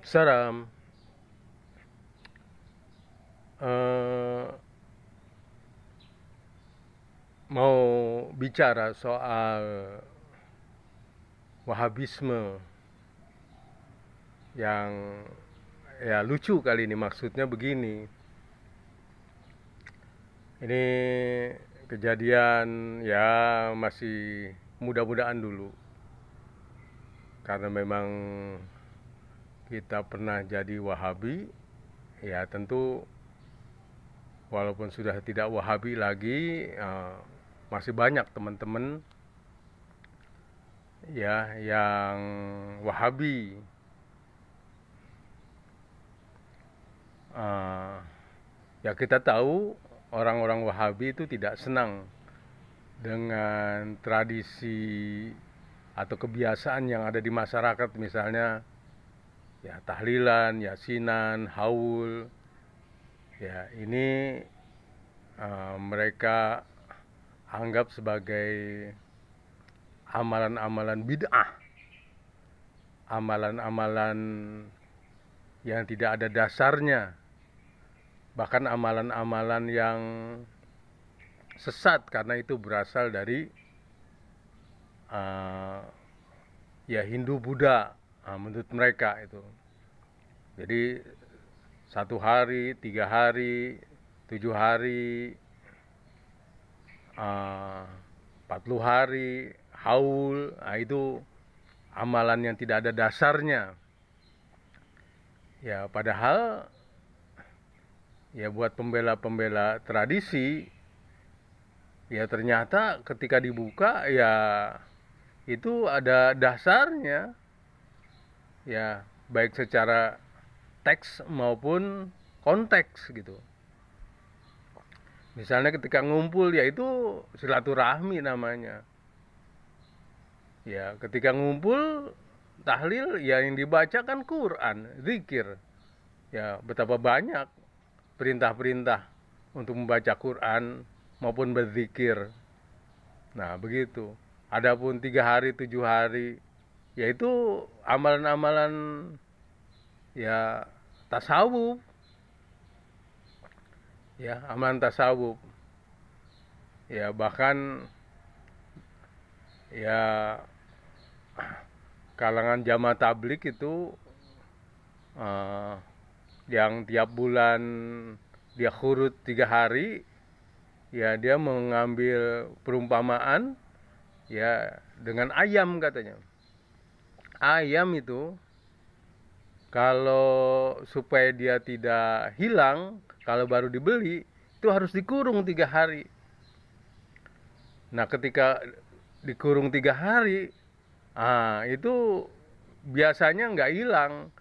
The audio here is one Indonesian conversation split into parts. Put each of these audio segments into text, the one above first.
Salam. Eh, mau bicara soal Wahabisme yang ya lucu kali ini. Maksudnya begini, ini kejadian ya masih mudah-mudahan dulu, karena memang kita pernah jadi Wahabi. Ya tentu walaupun sudah tidak Wahabi lagi, masih banyak teman-teman ya yang Wahabi. Ya kita tahu orang-orang Wahabi itu tidak senang dengan tradisi atau kebiasaan yang ada di masyarakat, misalnya ya tahlilan, yasinan, haul. Ya ini mereka anggap sebagai amalan-amalan bid'ah, amalan-amalan yang tidak ada dasarnya, bahkan amalan-amalan yang sesat, karena itu berasal dari ya Hindu Buddha, menurut mereka itu. Jadi 1 hari, 3 hari, 7 hari, 40 hari haul, itu amalan yang tidak ada dasarnya. Ya padahal ya buat pembela-pembela tradisi, ya ternyata ketika dibuka ya itu ada dasarnya, ya baik secara teks maupun konteks gitu. Misalnya ketika ngumpul, ya itu silaturahmi namanya. Ya ketika ngumpul tahlil, ya yang dibaca kan Quran, zikir. Ya betapa banyak perintah-perintah untuk membaca Quran maupun berzikir. Nah begitu. Adapun 3 hari, 7 hari, yaitu amalan-amalan ya tasawuf, ya amalan tasawuf. Ya bahkan ya kalangan jamaah tablik itu yang tiap bulan dia khurut 3 hari, ya dia mengambil perumpamaan ya dengan ayam katanya. Ayam itu kalau supaya dia tidak hilang, kalau baru dibeli itu harus dikurung 3 hari. Nah ketika dikurung 3 hari, itu biasanya nggak hilang.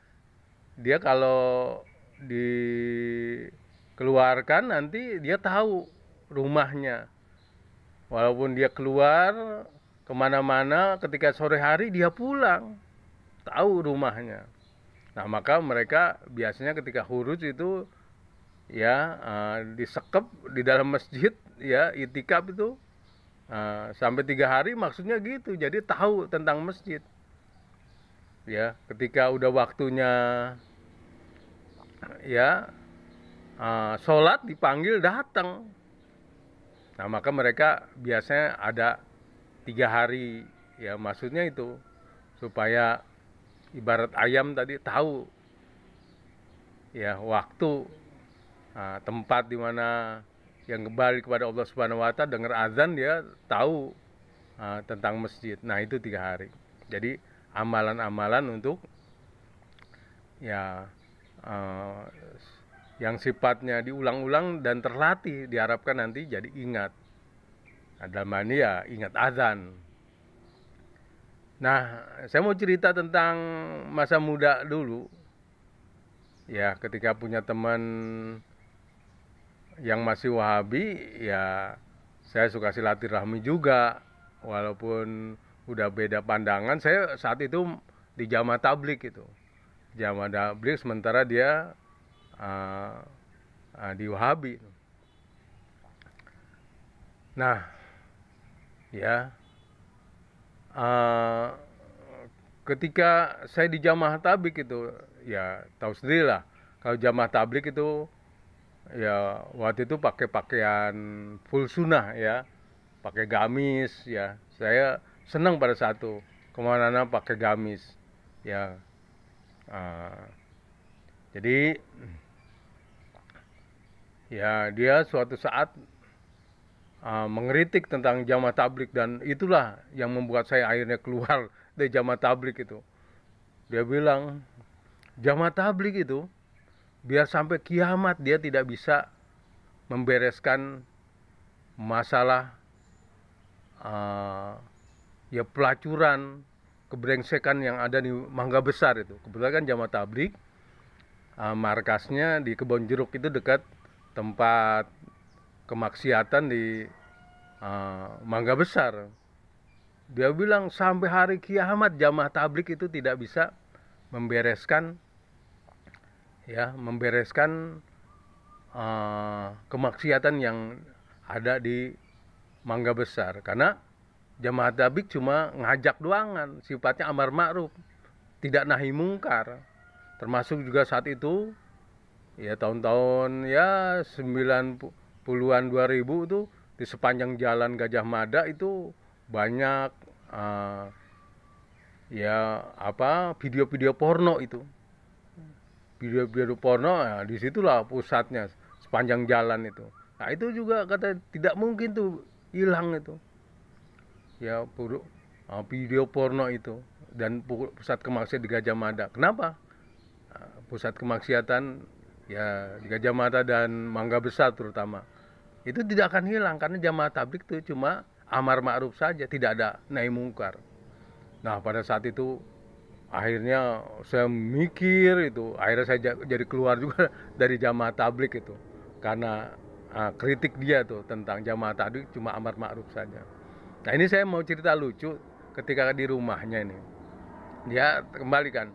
Dia kalau dikeluarkan nanti dia tahu rumahnya. Walaupun dia keluar kemana-mana, ketika sore hari dia pulang, tahu rumahnya. Nah maka mereka biasanya ketika huruf itu ya disekep di dalam masjid, ya itikaf itu sampai 3 hari, maksudnya gitu. Jadi tahu tentang masjid. Ya ketika udah waktunya ya sholat dipanggil datang. Nah maka mereka biasanya ada 3 hari, ya maksudnya itu supaya ibarat ayam tadi tahu ya waktu, tempat di mana yang kembali kepada Allah Subhanahu Wa Taala, dengar azan dia tahu tentang masjid. Nah itu 3 hari. Jadi amalan-amalan untuk ya yang sifatnya diulang-ulang dan terlatih, diharapkan nanti jadi ingat. Dalam ini ya ingat azan. Nah, saya mau cerita tentang masa muda dulu. Ya, ketika punya teman yang masih Wahabi, ya saya suka silaturahmi juga. Walaupun udah beda pandangan, saya saat itu di jamaah tablik itu. Jamaah tablik sementara dia di Wahabi. Nah, ya ketika saya di jamaah tablik itu, ya tahu sendiri lah, kalau jamaah tablik itu ya waktu itu pakai pakaian full sunnah ya, pakai gamis ya. Saya senang pada saat itu kemana-mana pakai gamis ya. Ah, jadi ya dia suatu saat mengkritik tentang jamaah tablik, dan itulah yang membuat saya akhirnya keluar dari jamaah tablik itu. Dia bilang jamaah tablik itu biar sampai kiamat dia tidak bisa membereskan masalah ya pelacuran, kebrengsekan yang ada di Mangga Besar itu. Kebetulan kan jamaah tablik markasnya di Kebon Jeruk, itu dekat tempat kemaksiatan di Mangga Besar. Dia bilang sampai hari kiamat jamaah tablik itu tidak bisa membereskan kemaksiatan yang ada di Mangga Besar, karena jamaah tablik cuma ngajak doangan, sifatnya amar ma'ruf, tidak nahi mungkar. Termasuk juga saat itu ya tahun-tahun ya 90-an 2000 tuh di sepanjang jalan Gajah Mada itu banyak video-video porno itu. Video-video porno, ya, disitulah pusatnya sepanjang jalan itu. Nah itu juga kata tidak mungkin tuh hilang itu. Ya video porno itu, dan pusat kemaksiatan di Gajah Mada. Kenapa? Pusat kemaksiatan ya di Gajah Mada dan Mangga Besar terutama itu tidak akan hilang, karena jamaah tablik itu cuma amar ma'ruf saja, tidak ada nahi mungkar. Nah pada saat itu akhirnya saya mikir itu, akhirnya saya jadi keluar juga dari jamaah tablik itu, karena kritik dia tuh tentang jamaah tablik cuma amar ma'ruf saja. Nah ini saya mau cerita lucu ketika di rumahnya ini. Dia kembalikan,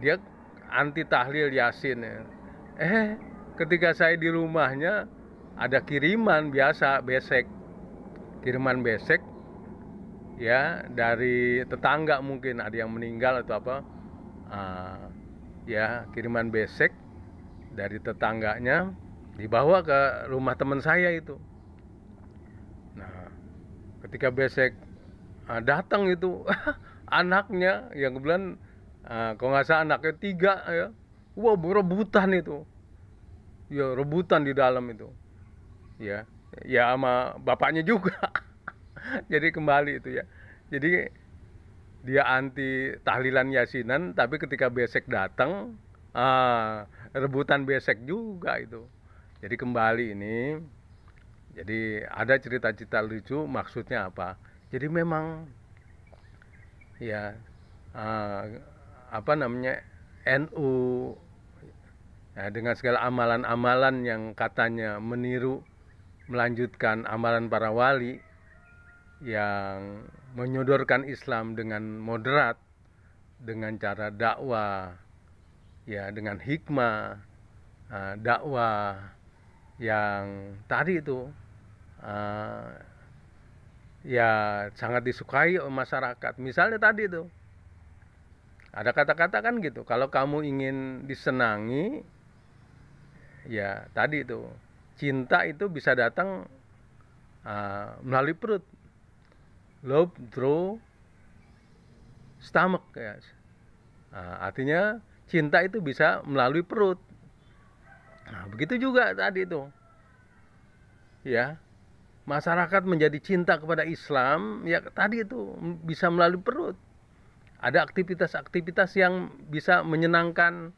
dia anti tahlil Yasin ya. Ketika saya di rumahnya ada kiriman biasa besek, kiriman besek ya dari tetangga, mungkin ada yang meninggal atau apa, ya kiriman besek dari tetangganya dibawa ke rumah teman saya itu. Nah ketika besek datang itu anaknya yang kebetulan kalau nggak salah anaknya 3 ya, wah berebutan itu ya, rebutan di dalam itu ya, ya sama bapaknya juga. Jadi kembali itu ya, jadi dia anti tahlilan yasinan, tapi ketika besek datang rebutan besek juga itu. Jadi kembali ini, jadi ada cerita-cerita lucu, maksudnya apa, jadi memang ya NU ya, dengan segala amalan-amalan yang katanya meniru melanjutkan amalan para wali yang menyodorkan Islam dengan moderat, dengan cara dakwah ya dengan hikmah, dakwah yang tadi itu ya sangat disukai oleh masyarakat. Misalnya tadi itu ada kata-kata kan gitu, kalau kamu ingin disenangi ya tadi itu, cinta itu bisa datang melalui perut, love through stomach ya. Artinya cinta itu bisa melalui perut. Nah, begitu juga tadi itu ya, masyarakat menjadi cinta kepada Islam ya tadi itu bisa melalui perut. Ada aktivitas-aktivitas yang bisa menyenangkan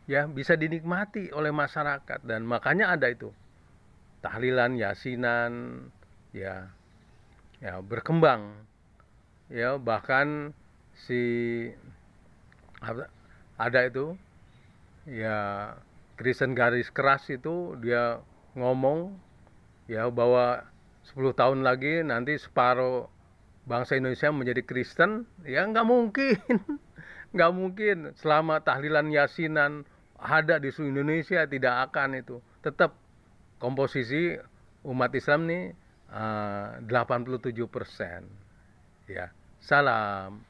ya, bisa dinikmati oleh masyarakat, dan makanya ada itu tahlilan yasinan ya berkembang ya. Bahkan ada itu ya Kristen garis keras itu, dia ngomong ya bahwa 10 tahun lagi nanti separuh bangsa Indonesia menjadi Kristen. Ya nggak mungkin. Nggak mungkin selama tahlilan yasinan ada di seluruh Indonesia, tidak akan itu. Tetap komposisi umat Islam nih 87%. Ya, salam.